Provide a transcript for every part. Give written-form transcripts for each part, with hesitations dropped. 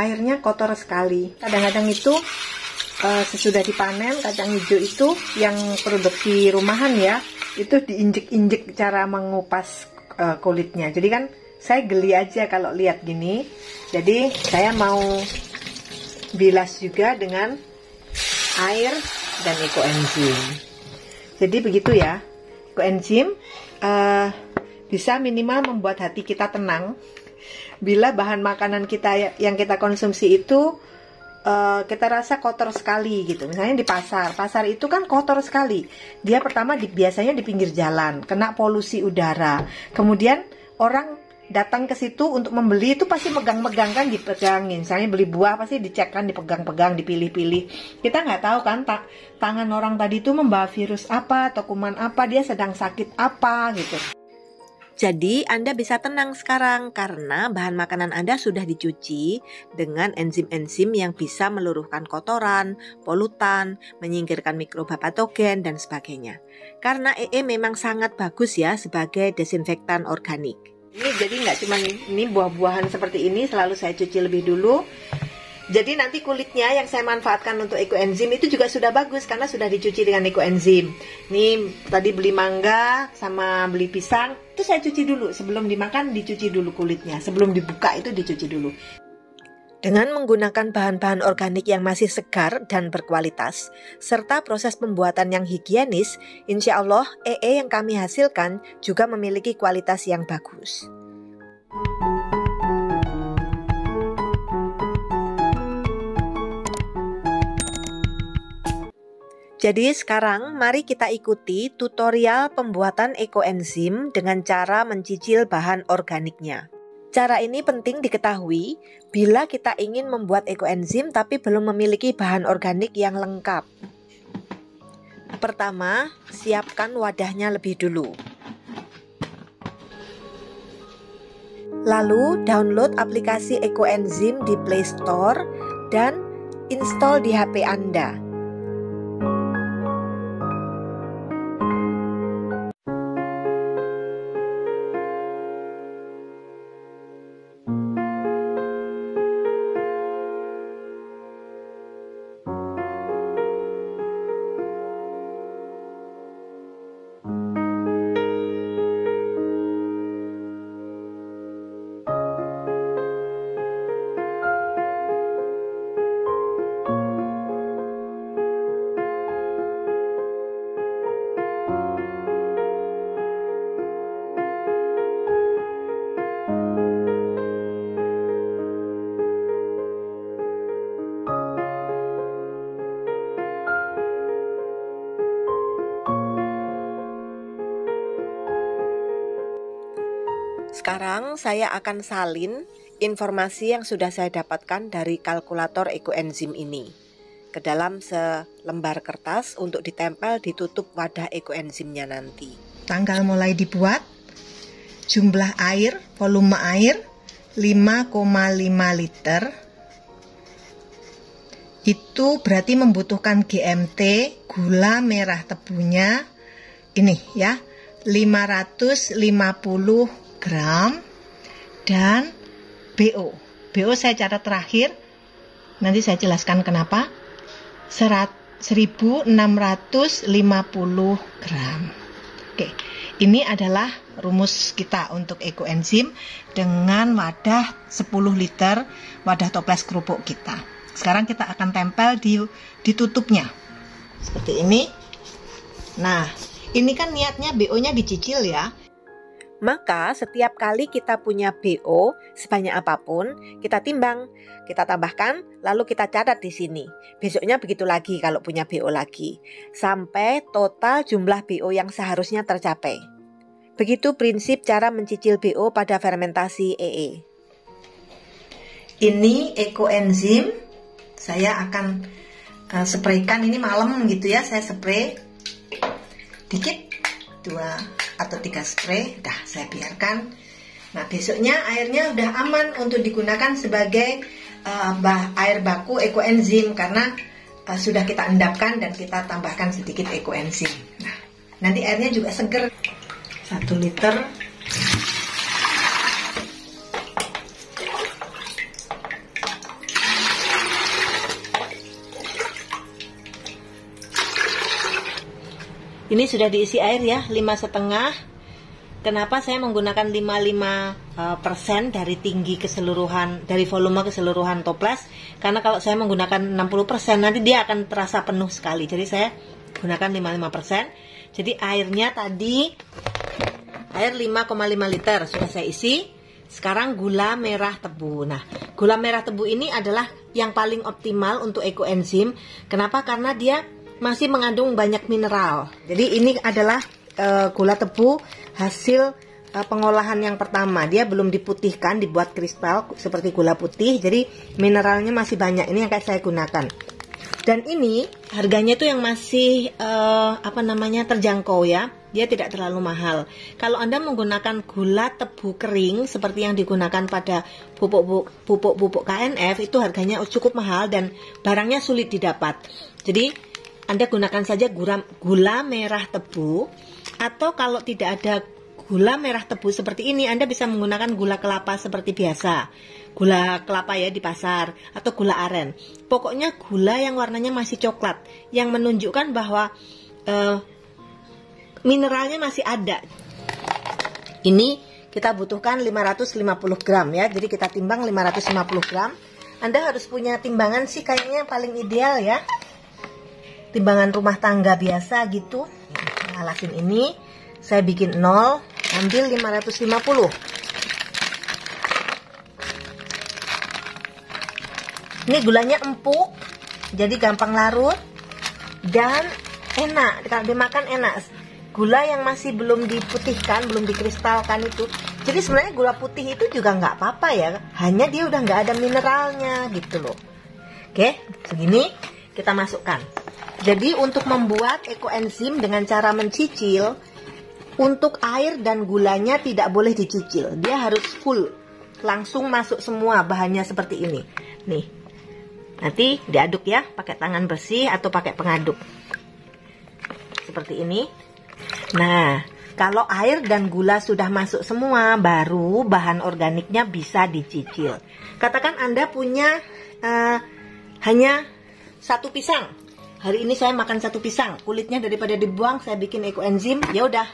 airnya kotor sekali. Kadang-kadang itu sesudah dipanen kacang hijau itu yang produksi rumahan ya, itu diinjek-injek cara mengupas kulitnya. Jadi kan saya geli aja kalau lihat gini. Jadi saya mau bilas juga dengan air dan ekoenzim. Jadi begitu ya. Ekoenzim bisa minimal membuat hati kita tenang bila bahan makanan kita yang kita konsumsi itu kita rasa kotor sekali gitu. Misalnya di pasar itu kan kotor sekali. Dia pertama biasanya di pinggir jalan, kena polusi udara. Kemudian orang datang ke situ untuk membeli itu pasti megang-megang kan, dipegangin. Misalnya beli buah pasti dicek kan, dipegang-pegang, dipilih-pilih. Kita nggak tahu kan tangan orang tadi itu membawa virus apa atau kuman apa, dia sedang sakit apa gitu. Jadi Anda bisa tenang sekarang karena bahan makanan Anda sudah dicuci dengan enzim-enzim yang bisa meluruhkan kotoran, polutan, menyingkirkan mikroba patogen, dan sebagainya. Karena EE memang sangat bagus ya sebagai desinfektan organik. Ini jadi nggak cuma ini buah-buahan seperti ini selalu saya cuci lebih dulu. Jadi nanti kulitnya yang saya manfaatkan untuk ekoenzim itu juga sudah bagus karena sudah dicuci dengan ekoenzim. Nih tadi beli mangga sama beli pisang itu saya cuci dulu sebelum dimakan, dicuci dulu kulitnya. Sebelum dibuka itu dicuci dulu. Dengan menggunakan bahan-bahan organik yang masih segar dan berkualitas, serta proses pembuatan yang higienis, insya Allah EE yang kami hasilkan juga memiliki kualitas yang bagus. Jadi sekarang mari kita ikuti tutorial pembuatan ekoenzim dengan cara mencicil bahan organiknya. Cara ini penting diketahui bila kita ingin membuat ekoenzim tapi belum memiliki bahan organik yang lengkap. Pertama, siapkan wadahnya lebih dulu. Lalu download aplikasi ekoenzim di Play Store dan install di HP Anda. Sekarang saya akan salin informasi yang sudah saya dapatkan dari kalkulator ekoenzim ini ke dalam selembar kertas untuk ditempel di tutup wadah ekoenzimnya nanti. Tanggal mulai dibuat, jumlah air, volume air 5,5 liter. Itu berarti membutuhkan GMT, gula merah tebunya ini ya, 550 gram, dan BO saya catat terakhir, nanti saya jelaskan kenapa, 1650 gram. Oke, ini adalah rumus kita untuk ekoenzim dengan wadah 10 liter, wadah toples kerupuk kita. Sekarang kita akan tempel di tutupnya seperti ini. Nah, ini kan niatnya BO-nya dicicil ya. Maka setiap kali kita punya BO sebanyak apapun, kita timbang, kita tambahkan, lalu kita catat di sini. Besoknya begitu lagi kalau punya BO lagi, sampai total jumlah BO yang seharusnya tercapai. Begitu prinsip cara mencicil BO pada fermentasi EE. Ini ekoenzim, saya akan spraykan ini malam gitu ya, saya spray dikit, 2 atau 3 spray, dah saya biarkan. Nah besoknya airnya udah aman untuk digunakan sebagai air baku ekoenzim karena sudah kita endapkan dan kita tambahkan sedikit ekoenzim. Nah nanti airnya juga seger. 1 liter. Ini sudah diisi air ya, 5,5. Kenapa saya menggunakan 55% dari tinggi keseluruhan, dari volume keseluruhan toples? Karena kalau saya menggunakan 60% nanti dia akan terasa penuh sekali. Jadi saya gunakan 55%. Jadi airnya tadi air 5,5 liter sudah saya isi. Sekarang gula merah tebu. Nah, gula merah tebu ini adalah yang paling optimal untuk ekoenzim. Kenapa? Karena dia masih mengandung banyak mineral. Jadi ini adalah gula tebu hasil pengolahan yang pertama. Dia belum diputihkan, dibuat kristal seperti gula putih. Jadi mineralnya masih banyak. Ini yang saya gunakan. Dan ini harganya tuh yang masih terjangkau ya. Dia tidak terlalu mahal. Kalau Anda menggunakan gula tebu kering seperti yang digunakan pada pupuk KNF, itu harganya cukup mahal dan barangnya sulit didapat. Jadi Anda gunakan saja gula merah tebu, atau kalau tidak ada gula merah tebu seperti ini, Anda bisa menggunakan gula kelapa seperti biasa. Gula kelapa ya di pasar, atau gula aren. Pokoknya gula yang warnanya masih coklat, yang menunjukkan bahwa mineralnya masih ada. Ini kita butuhkan 550 gram ya, jadi kita timbang 550 gram. Anda harus punya timbangan sih kayaknya paling ideal ya. Timbangan rumah tangga biasa gitu. Alasin ini, saya bikin 0, ambil 550. Ini gulanya empuk, jadi gampang larut dan enak, kalau dimakan enak. Gula yang masih belum diputihkan, belum dikristalkan itu. Jadi sebenarnya gula putih itu juga nggak apa-apa ya, hanya dia udah nggak ada mineralnya gitu loh. Oke, segini kita masukkan. Jadi untuk membuat ekoenzim dengan cara mencicil, untuk air dan gulanya tidak boleh dicicil. Dia harus full, langsung masuk semua bahannya seperti ini. Nih, nanti diaduk ya, pakai tangan bersih atau pakai pengaduk. Seperti ini. Nah, kalau air dan gula sudah masuk semua, baru bahan organiknya bisa dicicil. Katakan Anda punya hanya 1 pisang. Hari ini saya makan 1 pisang, kulitnya daripada dibuang saya bikin ekoenzim. Ya udah,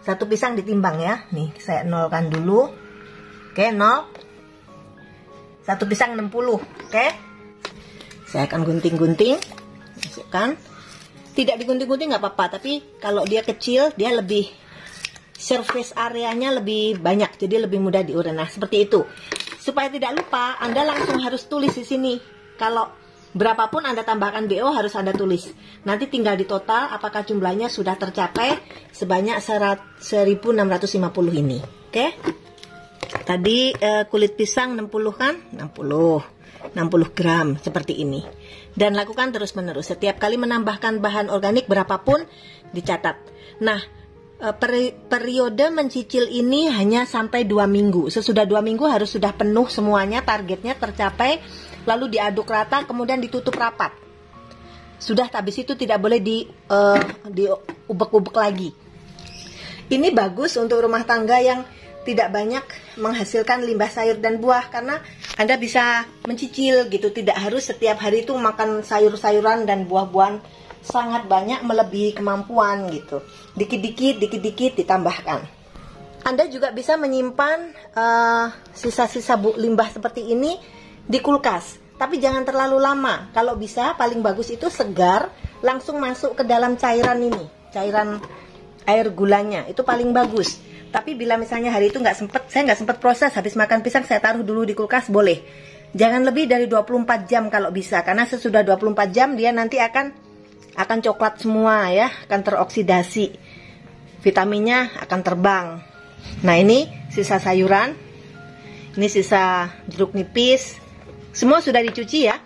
1 pisang ditimbang ya. Nih saya nolkan dulu. Oke, 0. 1 pisang 60. Oke. Saya akan gunting-gunting, masukkan. Tidak digunting-gunting nggak apa-apa, tapi kalau dia kecil dia lebih surface areanya lebih banyak, jadi lebih mudah diurai. Nah seperti itu. Supaya tidak lupa, Anda langsung harus tulis di sini. Kalau berapapun Anda tambahkan BO harus Anda tulis. Nanti tinggal di total apakah jumlahnya sudah tercapai sebanyak 1650 ini. Oke. Tadi kulit pisang 60 kan? 60 gram seperti ini. Dan lakukan terus-menerus. Setiap kali menambahkan bahan organik berapapun dicatat. Nah, periode mencicil ini hanya sampai 2 minggu. Sesudah 2 minggu harus sudah penuh semuanya, targetnya tercapai. Lalu diaduk rata, kemudian ditutup rapat. Sudah, habis itu tidak boleh diubek-ubek lagi. Ini bagus untuk rumah tangga yang tidak banyak menghasilkan limbah sayur dan buah, karena Anda bisa mencicil gitu. Tidak harus setiap hari itu makan sayur-sayuran dan buah-buahan sangat banyak melebihi kemampuan gitu. Dikit-dikit ditambahkan. Anda juga bisa menyimpan sisa-sisa limbah seperti ini di kulkas, tapi jangan terlalu lama. Kalau bisa, paling bagus itu segar, langsung masuk ke dalam cairan ini, cairan air gulanya, itu paling bagus. Tapi bila misalnya hari itu saya nggak sempat proses, habis makan pisang saya taruh dulu di kulkas, boleh. Jangan lebih dari 24 jam kalau bisa, karena sesudah 24 jam dia nanti akan coklat semua ya, akan teroksidasi, vitaminnya akan terbang. Nah ini sisa sayuran, ini sisa jeruk nipis. Semua sudah dicuci ya.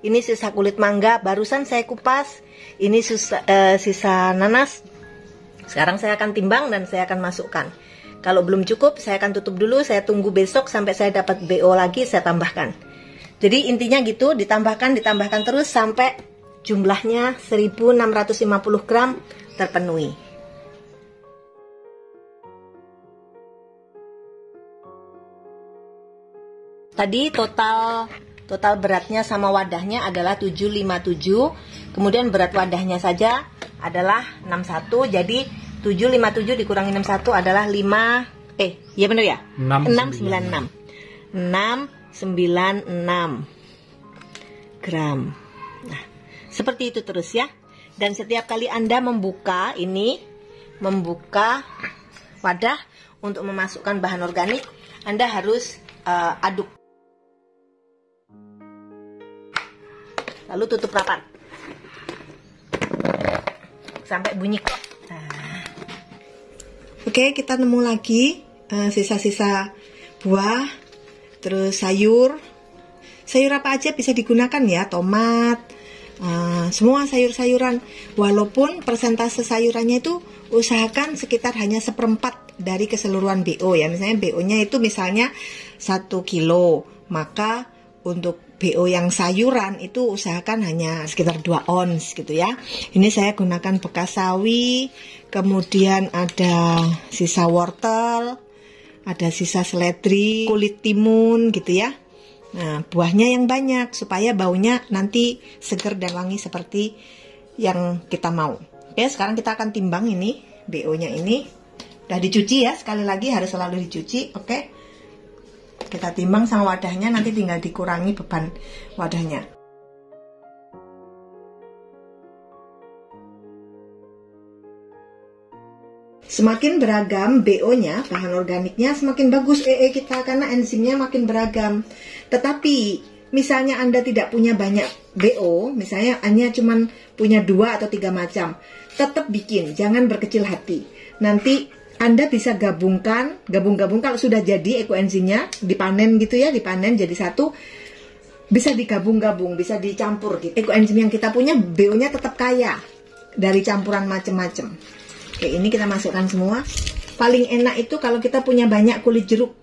Ini sisa kulit mangga, barusan saya kupas. Ini sisa nanas. Sekarang saya akan timbang dan saya akan masukkan. Kalau belum cukup, saya akan tutup dulu. Saya tunggu besok sampai saya dapat BO lagi, saya tambahkan. Jadi intinya gitu, ditambahkan terus sampai jumlahnya 1650 gram terpenuhi. Tadi total beratnya sama wadahnya adalah 757. Kemudian berat wadahnya saja adalah 61. Jadi 757 dikurangi 61 adalah 5. Iya benar ya? 696. 696 gram. Nah, seperti itu terus ya. Dan setiap kali Anda membuka wadah untuk memasukkan bahan organik, Anda harus aduk. Lalu tutup rapat sampai bunyi. Nah. Oke, kita nemu lagi sisa-sisa buah, terus sayur apa aja bisa digunakan ya, tomat, semua sayur-sayuran. Walaupun persentase sayurannya itu usahakan sekitar hanya 1/4 dari keseluruhan BO ya. Misalnya BO-nya itu misalnya 1 kilo, maka untuk BO yang sayuran itu usahakan hanya sekitar 2 ons gitu ya. Ini saya gunakan bekas sawi, kemudian ada sisa wortel, ada sisa seledri, kulit timun gitu ya. Nah, buahnya yang banyak supaya baunya nanti seger dan wangi seperti yang kita mau. Oke, sekarang kita akan timbang ini BO-nya ini. Udah dicuci ya, sekali lagi harus selalu dicuci. Oke. Kita timbang sama wadahnya, nanti tinggal dikurangi beban wadahnya. Semakin beragam BO-nya, bahan organiknya, semakin bagus EE kita karena enzimnya makin beragam. Tetapi misalnya Anda tidak punya banyak BO, misalnya hanya cuma punya 2 atau 3 macam, tetap bikin, jangan berkecil hati. Nanti Anda bisa gabung kalau sudah jadi ekoenzimnya, dipanen gitu ya, dipanen jadi satu, bisa digabung-gabung, bisa dicampur gitu. Ekoenzim yang kita punya BO-nya tetap kaya dari campuran macam-macam. Oke, ini kita masukkan semua. Paling enak itu kalau kita punya banyak kulit jeruk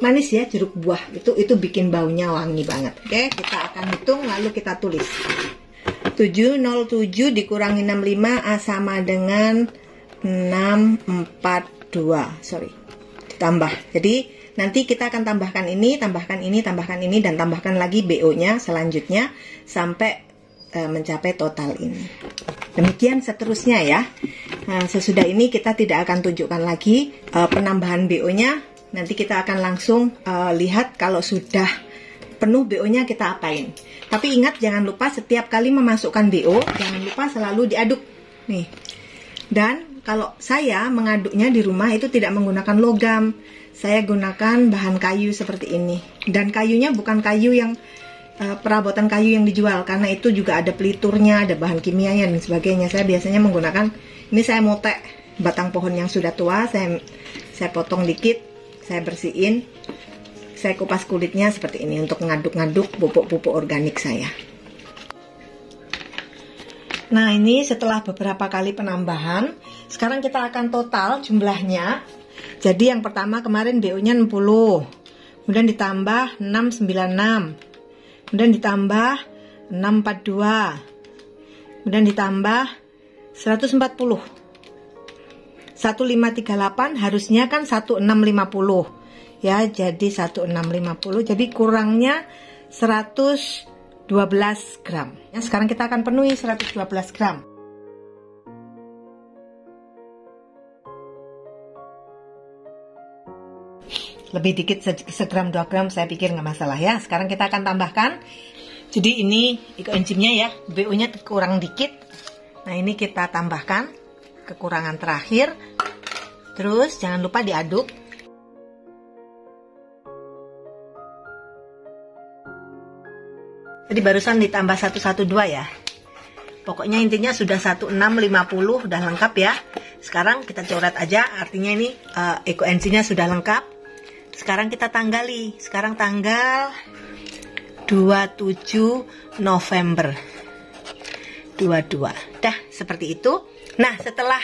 manis ya, jeruk buah, itu bikin baunya wangi banget. Oke, kita akan hitung lalu kita tulis. 707 dikurangi 65 sama dengan 642. Ditambah. Jadi nanti kita akan tambahkan ini, dan tambahkan lagi BO-nya selanjutnya sampai mencapai total ini. Demikian seterusnya ya. Nah, sesudah ini kita tidak akan tunjukkan lagi penambahan BO-nya. Nanti kita akan langsung lihat kalau sudah penuh BO-nya kita apain. Tapi ingat, jangan lupa setiap kali memasukkan BO, jangan lupa selalu diaduk. Nih. Dan kalau saya mengaduknya di rumah itu tidak menggunakan logam. Saya gunakan bahan kayu seperti ini. Dan kayunya bukan kayu yang perabotan kayu yang dijual, karena itu juga ada peliturnya, ada bahan kimianya dan sebagainya. Saya biasanya menggunakan, ini saya motek batang pohon yang sudah tua, saya potong dikit, saya bersihin, saya kupas kulitnya seperti ini untuk ngaduk-ngaduk pupuk-pupuk organik saya. Nah, ini setelah beberapa kali penambahan, sekarang kita akan total jumlahnya. Jadi yang pertama kemarin BO-nya 60, kemudian ditambah 696, kemudian ditambah 642, kemudian ditambah 140. 1538 harusnya kan 1650 ya, jadi 1650, jadi kurangnya 112 gram ya. Sekarang kita akan penuhi 112 gram. Lebih dikit segram 2 gram saya pikir nggak masalah ya. Sekarang kita akan tambahkan. Jadi ini ekoenzimnya ya, BO-nya kurang dikit. Nah, ini kita tambahkan kekurangan terakhir. Terus jangan lupa diaduk. Jadi barusan ditambah 112 ya. Pokoknya intinya sudah 1650 udah lengkap ya. Sekarang kita coret aja, artinya ini ekoenzimnya sudah lengkap. Sekarang kita tanggali. Sekarang tanggal 27 November 22. Dah, seperti itu. Nah, setelah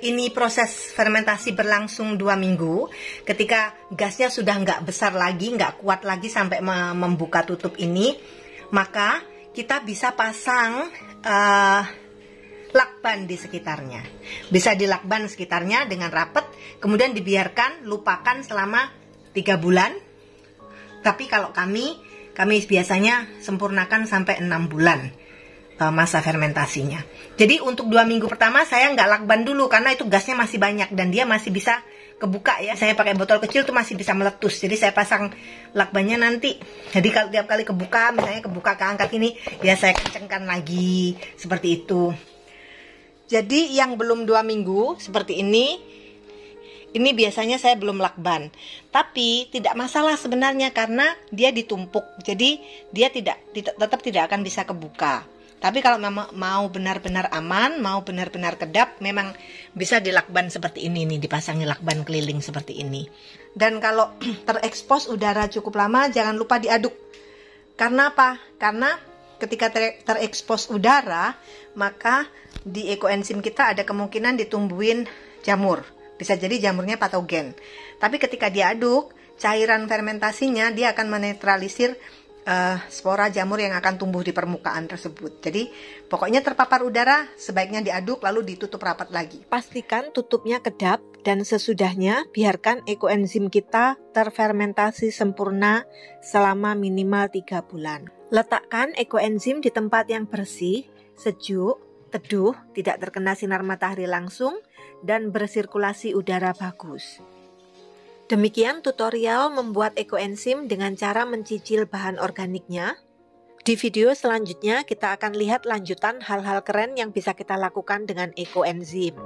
ini proses fermentasi berlangsung 2 minggu, ketika gasnya sudah nggak besar lagi, nggak kuat lagi sampai membuka tutup ini, maka kita bisa pasang lakban di sekitarnya. Bisa dilakban sekitarnya dengan rapat, kemudian dibiarkan, lupakan selama 3 bulan. Tapi kalau kami biasanya sempurnakan sampai 6 bulan. masa fermentasinya. Jadi untuk 2 minggu pertama saya nggak lakban dulu karena itu gasnya masih banyak dan dia masih bisa kebuka ya. Saya pakai botol kecil tuh masih bisa meletus. Jadi saya pasang lakbannya nanti. Jadi kalau tiap kali kebuka, misalnya kebuka keangkat ini, ya saya kencengkan lagi seperti itu. Jadi yang belum 2 minggu seperti ini biasanya saya belum lakban. Tapi tidak masalah sebenarnya karena dia ditumpuk. Jadi dia tetap tidak akan bisa kebuka. Tapi kalau memang mau benar-benar aman, mau benar-benar kedap, memang bisa dilakban seperti ini nih, dipasangi lakban keliling seperti ini. Dan kalau terekspos udara cukup lama, jangan lupa diaduk. Karena apa? Karena ketika terekspos udara, maka di ekoenzim kita ada kemungkinan ditumbuhin jamur. Bisa jadi jamurnya patogen. Tapi ketika diaduk, cairan fermentasinya dia akan menetralisir spora jamur yang akan tumbuh di permukaan tersebut. Jadi pokoknya terpapar udara sebaiknya diaduk lalu ditutup rapat lagi. Pastikan tutupnya kedap dan sesudahnya biarkan ekoenzim kita terfermentasi sempurna selama minimal 3 bulan. Letakkan ekoenzim di tempat yang bersih, sejuk, teduh, tidak terkena sinar matahari langsung, dan bersirkulasi udara bagus. Demikian tutorial membuat ekoenzim dengan cara mencicil bahan organiknya. Di video selanjutnya kita akan lihat lanjutan hal-hal keren yang bisa kita lakukan dengan ekoenzim.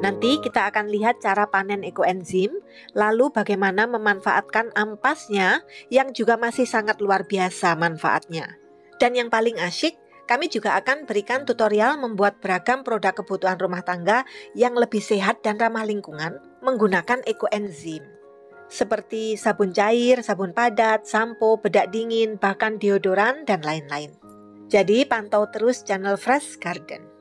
Nanti kita akan lihat cara panen ekoenzim, lalu bagaimana memanfaatkan ampasnya yang juga masih sangat luar biasa manfaatnya. Dan yang paling asyik, kami juga akan berikan tutorial membuat beragam produk kebutuhan rumah tangga yang lebih sehat dan ramah lingkungan menggunakan ekoenzim. Seperti sabun cair, sabun padat, sampo, bedak dingin, bahkan deodoran, dan lain-lain. Jadi pantau terus channel Fresh Garden.